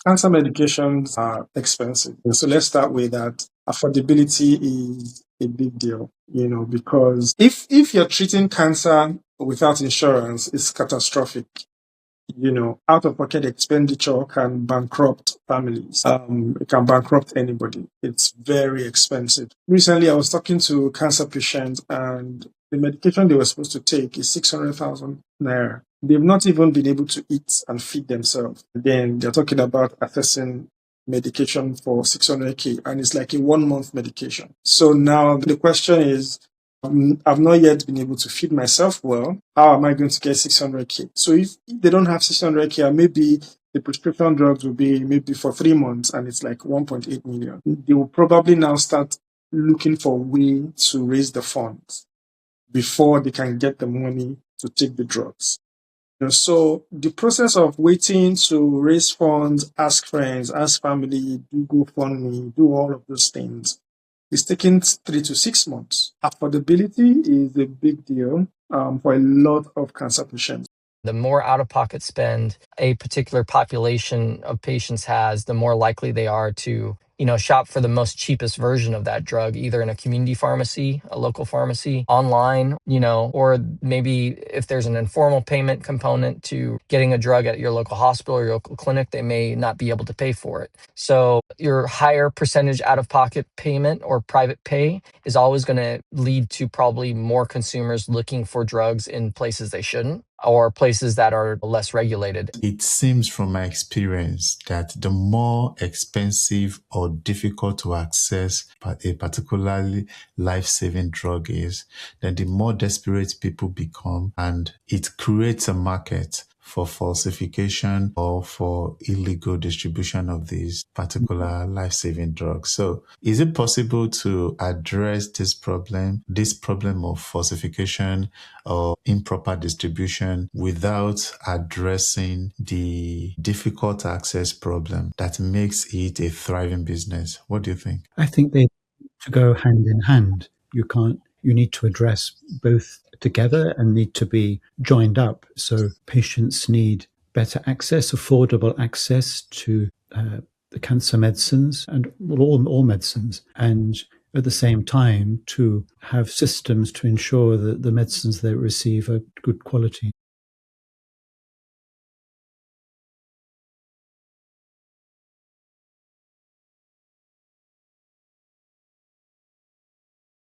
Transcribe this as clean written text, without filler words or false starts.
Cancer medications are expensive. So let's start with that. Affordability is a big deal, because if you're treating cancer without insurance, it's catastrophic. Out of pocket expenditure can bankrupt families. It can bankrupt anybody. It's very expensive. Recently, I was talking to cancer patients, and the medication they were supposed to take is 600,000 naira. They've not even been able to eat and feed themselves. Then they're talking about accessing medication for 600K, and it's like a 1 month medication. So now the question is, I've not yet been able to feed myself well. How am I going to get 600K? So if they don't have 600K, maybe the prescription drugs will be maybe for 3 months and it's like 1.8 million. They will probably now start looking for a way to raise the funds before they can get the money to take the drugs. So the process of waiting to raise funds, ask friends, ask family, do GoFundMe, do all of those things, it's taking 3 to 6 months. Affordability is a big deal for a lot of cancer patients. The more out-of-pocket spend a particular population of patients has, the more likely they are to shop for the most cheapest version of that drug, either in a community pharmacy, a local pharmacy, online, or maybe if there's an informal payment component to getting a drug at your local hospital or your local clinic, they may not be able to pay for it. So your higher percentage out-of-pocket payment or private pay is always going to lead to probably more consumers looking for drugs in places they shouldn't, or places that are less regulated. It seems from my experience that the more expensive or difficult to access a particularly life-saving drug is, then the more desperate people become, and it creates a market for falsification or for illegal distribution of these particular life-saving drugs. So is it possible to address this problem of falsification or improper distribution without addressing the difficult access problem that makes it a thriving business? What do you think? I think they to go hand in hand. You need to address both together and need to be joined up. So patients need better access, affordable access to the cancer medicines and all medicines, and at the same time to have systems to ensure that the medicines they receive are good quality.